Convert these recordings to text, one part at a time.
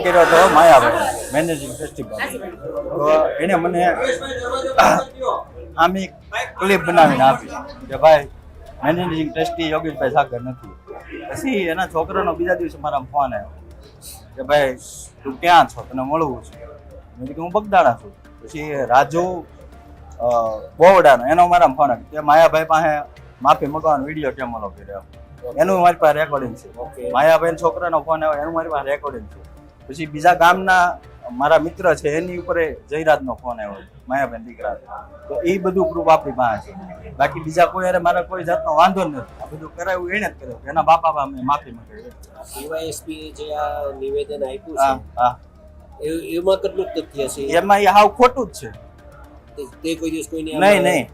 કર્યો હતો Mayabhai managing festival. તો એને મને આમી ક્લિપ બનાવીને આપી કે ભાઈ મેનેજિંગ ટ્રસ્ટી યોગેશભાઈ સાગર નથી. પછી એના છોકરાનો બીજા દિવસે મારા ફોન આવ્યો કે ભાઈ તું ક્યાં છો, તને મળવું છે. મેં કીધું હું બગદાણા છું. પછી રાજુ બોવડાનો એનો મારા ફોન આવ્યો કે માયાભાઈ પાસે માફી મગવાનો વિડીયો કેમ ઓલો કર્યો, એનું મારી પાસે રેકોર્ડિંગ છે. માયાભાઈ છોકરાનો ફોન આવ્યો એનું મારી પાસે રેકોર્ડિંગ છે. પછી બીજા ગામના મારા મિત્ર છે એની ઉપર જયરાજનો ફોન આવ્યો માયાભાઈ દીકરા. તો એ બધું પ્રૂફ આપણી પાસે છે. બાકી બીજા કોઈ અરે મારે કોઈ જાતનો વાંધો નથી. આ બધું કરાવ્યું એને જ કર્યું. એના બાપા મેં માફી માંગી. ડીવાયએસપી જે આ નિવેદન આપ્યું હા હા એમાં કેટલું તથ્ય છે? એમાં એ હાવ ખોટું જ છે. તે કોઈ દિવસ કોઈને નહીં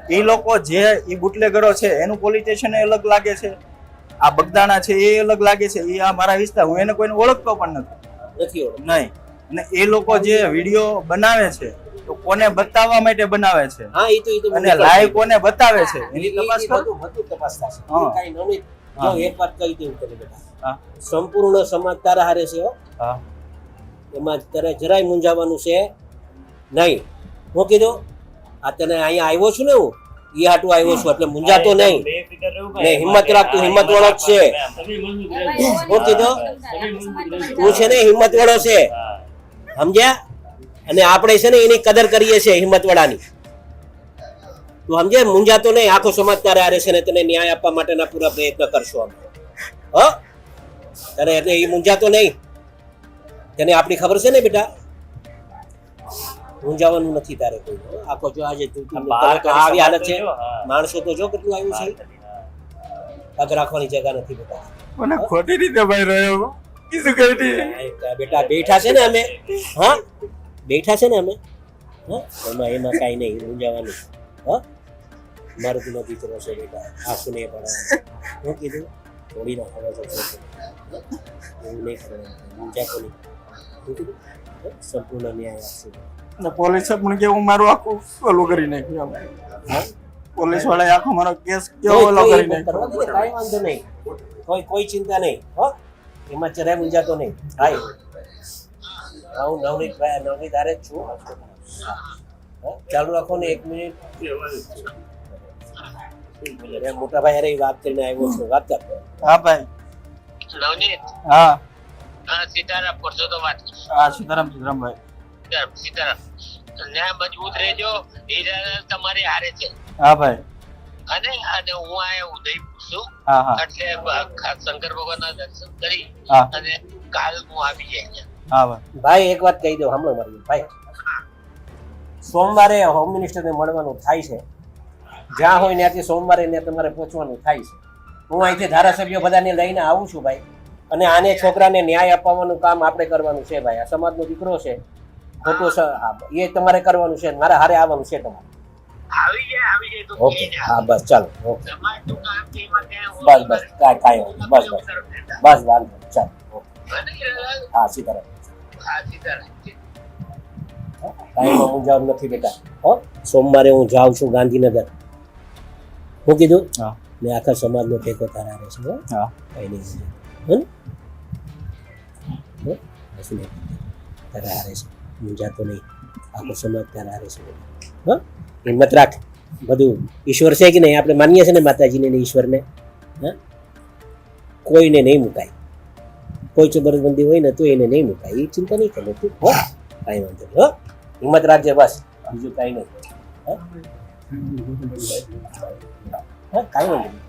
એ લોકો જે એ બુટલેગરો છે એનું પોલીસ સ્ટેશન અલગ લાગે છે, આ બગદાણા છે એ અલગ લાગે છે. એ આ મારા વિસ્તાર, હું એને કોઈને ઓળખતો પણ નથી. નહીં. અને એ લોકો જે વિડીયો બનાવે છે તો કોને બતાવવા માટે બનાવે છે અને લાઈવ કોને બતાવે છે એની તપાસ બધું તપાસ થશે. કઈ નવી જો એક વાત કહી દઉં તને બેટા, સંપૂર્ણ સમાજ તારા હારે છે. એમાં તારે જરાય મૂંઝાવાનું છે નહીં. હું કીધું આ તને અહીંયા આવ્યો છું ને, હું એ હાટું આવ્યો છું એટલે મૂંઝાતો નહીં. હિંમત રાખતું, હિંમત વાળો જ છે. હું કીધું તું છે ને હિંમત વાળો છે, સમજ્યા? અને આપણે છે ને એની કદર કરીએ છીએ હિંમત વાળાની. તું સમજે, મૂંઝાતો નહીં. આખો સમાજ તારે હારે છે ને તને ન્યાય આપવા માટેના પૂરા પ્રયત્ન કરશો અમે. તારે એટલે એ મૂંઝાતો નહીં. તને આપણી ખબર છે ને બેટા, મૂંઝાવાનું નથી તારે કોઈ. આખો જો આજે આવી હાલત છે, માણસો તો જો કેટલું આવ્યું છે. પગ રાખવાની જગ્યા નથી બેટા. મને ખોટી રીતે ભાઈ રહ્યો કીધું કરી બેટા બેઠા છે ને અમે. હા બેઠા છે ને અમે. એમાં કાંઈ નહીં મૂંઝાવાનું. મારો તું દીકરો છે બેટા, આખું નહીં પડાવે. હું કીધું થોડી ના ખબર છે એવું નહીં કરવાનું. મૂંઝાતો નહીં. હું કીધું સંપૂર્ણ ન્યાય આપશું. પોલીસે પણ કેવું મારું આખું ઓલું કરી નાખ્યું. પોલીસ વાળાએ આખો મારો કેસ કેવો ઓલો કરી નાખ્યો. કાંઈ વાંધો નહીં, કોઈ ચિંતા નહીં. એમાં જરાય મૂંઝાતો નહીં. હાય હું નવનીત હારે જ છું. ચાલુ રાખો ને 1 મિનિટ. મોટા ભાઈ હારે વાત કરીને આવ્યો છું. વાત કર. હા ભાઈ. નવનીત. હા સીતારામ કરશો તો વાત. હા સીતારામભાઈ. સીતારામ ન્યાય મજબૂત રહેજો. તમારી હારે છે. હા ભાઈ. અને હું આ ઉદયપુર છું. એટલે શંકર ભગવાનના દર્શન કરી અને કાલ હું આવી જાય. હા ભાઈ એક વાત કહી દો, હમણાં મારી ભાઈ. સોમવારે હોમ મિનિસ્ટરને મળવાનું થાય છે. જ્યાં હોય ત્યાંથી સોમવારે ત્યાં તમારે પહોંચવાનું થાય છે. હું અહીંથી ધારાસભ્યો બધાને લઈને આવું છું ભાઈ. અને આને છોકરાને ન્યાય અપાવવાનું કામ આપણે કરવાનું છે ભાઈ. આ સમાજનો દીકરો છે, ખોટો એ તમારે કરવાનું છે. મારે હારે આવવાનું છે તમારે. ઓકે હા બસ ચાલો. ઓકે બસ કાંઈ બસ વાંધો ચાલો. હા સીતારામ. કાંઈ મૂંઝાવ નથી બેટા. સોમવારે હું જાઉં છું ગાંધીનગર. હું કીધું મેં આખા સમાજનો ટેકો તારા રહેશે. કઈ નહીં તારા હારે છે. મૂંઝાતો નહીં. આખો સમાજ તારા હારે છે. હિંમત રાખ. બધું ઈશ્વર છે કે નહીં, આપણે માનીએ છીએ ને માતાજીને ને ઈશ્વરને. કોઈને નહીં મુકાય. કોઈ જબરદસ્તી હોય ને તો એને નહીં મુકાય. એ ચિંતા નહીં કરે તું. કાંઈ વાંધો નહીં. હિંમત રાખજે બસ, બીજું કાંઈ નહીં. કાંઈ વાંધો નહીં.